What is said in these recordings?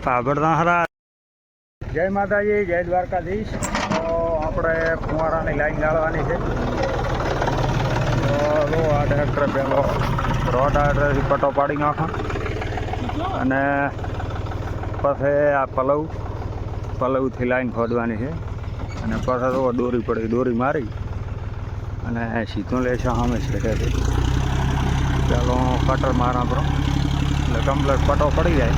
પાબરદાહરા જય માતાજી, જય દ્વારકાધીશ. તો આપણે ફુવારાની લાઈન ગાળવાની છે. તો આ ટ્રેક્ટર પેલો રોડ આડથી પટ્ટો પાડી નાખો અને પછી આ પલવથી લાઈન ખોદવાની છે. અને પછી તો દોરી પડી, દોરી મારી અને સીધું લેશે સામે છેટેથી પેલો કટર મારા પર એટલે કમ્પ્લેટ પટ્ટો પડી જાય.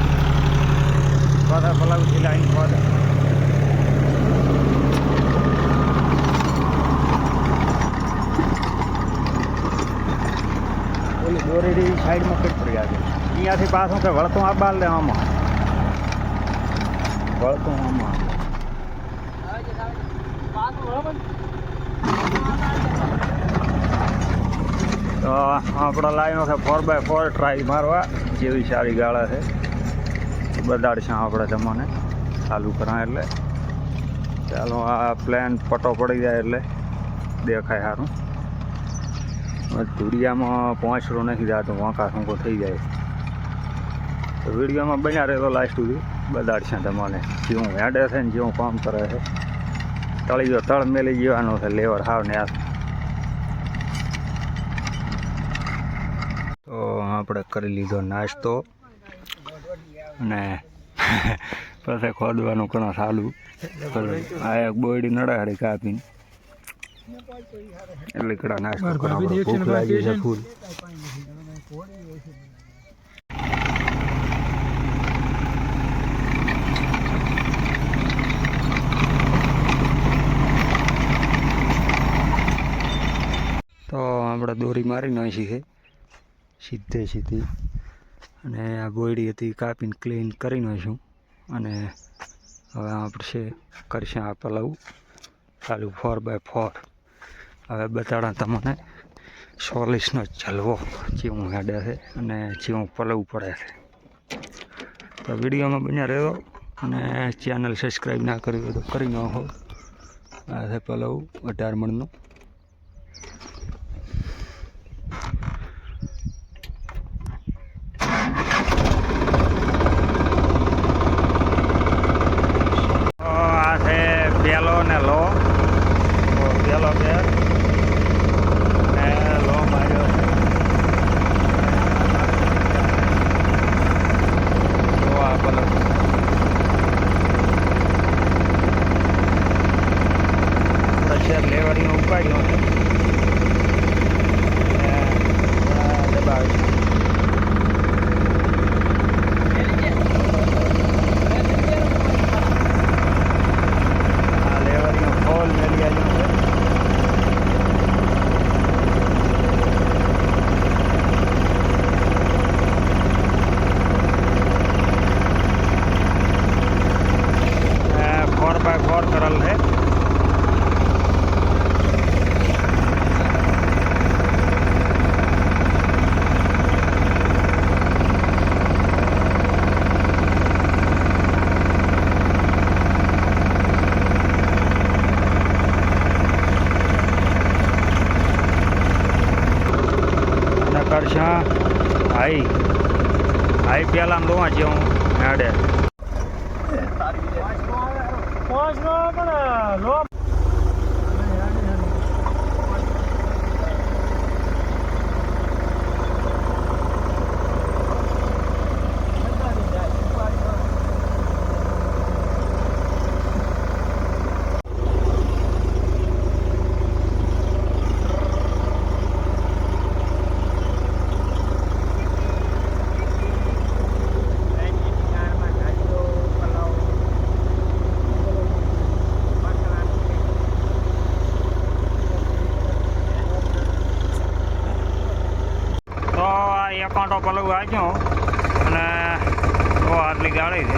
પાછા પલાવથી લાઈન ખોદે. ઓલી દોરી સાઈડમાં ફિટ પડી જાય. અહીંયાથી પાછું કે વળતું આબાર લે આમાં વળતું આમાં તો આપણા લાઈનો છે 4x4 ટ્રાય મારવા જેવી સારી ગાળા છે. બધાડશે આપણે તમને ચાલુ કરા એટલે ચાલો આ પ્લેન પટ્ટો પડી જાય એટલે દેખાય સારું. ધૂળિયામાં પહોંચરો નથી જતો, વાંકા સૂંકો થઈ જાય. તો વિડીયોમાં બન્યા રહે તો લાસ્ટ સુધી બધાડશે તમને જેવું હેડે છે ને જેવું કામ કરે છે. તળીયો તળ મેલી જવાનો છે લેવર હાવ ને. તો આપણે કરી લીધો નાસ્તો અને પછી ખોદવાનું ઘણો સારું. આ એક બોયડી નડાડી કાપીને એટલે ઘણા નાસ્તો કરવા ભૂખ લાગી છે ફૂલ. તો આપણે દોરી મારી નાખી છે સીધી અને આ બોયડી હતી કાપીને ક્લીન કરી નાખીશું. અને હવે આપણે કરશે આ પલાવ ચાલુ 4x4. હવે બતાડા તમને 40નો જલવો જેવું હેડે છે અને જેવું પલવ પડે છે. તો વિડીયોમાં બન્યા રહેજો અને ચેનલ સબસ્ક્રાઈબ ના કરી હોય તો કરી નાખો. આ છે પલવ 18 મણનો. પેલો ને લો પેલો કે લો માર્યો છે. આ પેલો પ્રેશર લેવલનો ઉપાડ્યો છે દબાવ્યો. करल है કરશા આઈ પેલા લોવા જેવું હેડે લો. એકાંટો પલવ આવ્યો અને તો આટલી ગાળી છે.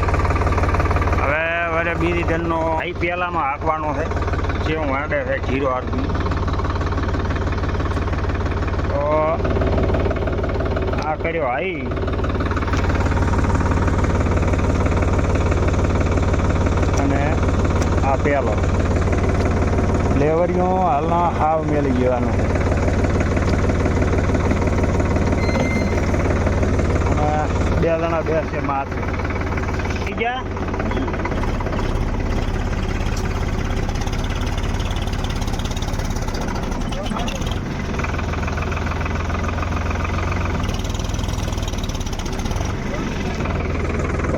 હવે વરે બીજી ધનનો આઈ પહેલામાં હાંકવાનો છે જેવું હેડે છે 0 તો આ કર્યો આઈ અને આ પહેલો લેવરીઓ હાલના હાવ મેલી જવાનો છે. બે જણા બેસે માથે ગયા.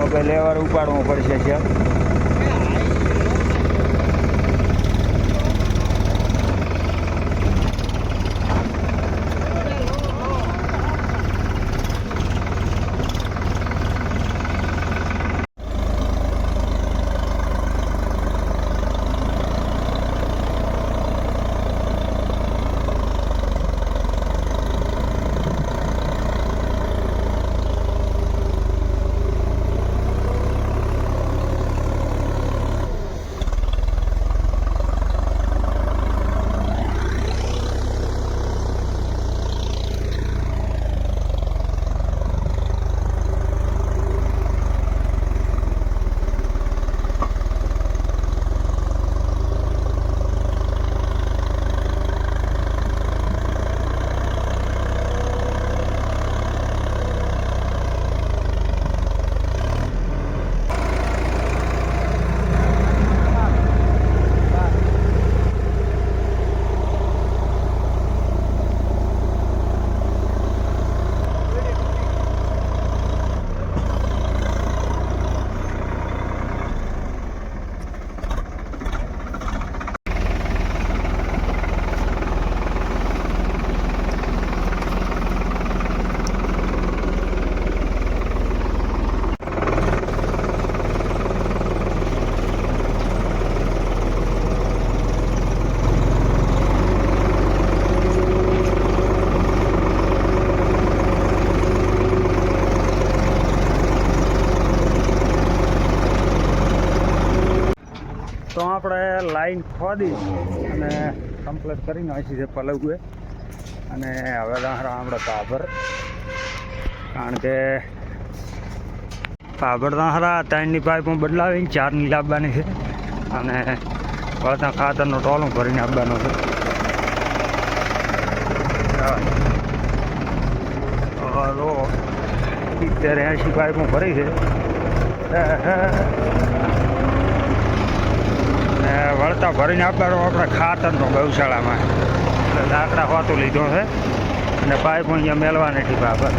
હવે લેવર ઉપાડવું પડશે ત્યાં. તો આપણે લાઈન ખોદી અને કમ્પ્લીટ કરી નાખી છે પલવએ. અને હવે આપણે પાભર, કારણ કે પાભર દાહરા 3ની પાઇપો બદલાવીને 4ની લાવવાની છે. અને વળતા ખાતરનો ટોલું ભરીને આપવાનો છે. 70-80 પાઇપો ભરી છે. ને વળતા ભરીને આપવાનો આપણે ખાતરનો ગૌશાળામાં. એટલે લાકડા હોતું લીધો છે અને પાઇપ અહીંયા મેળવાની હતી પાપડ.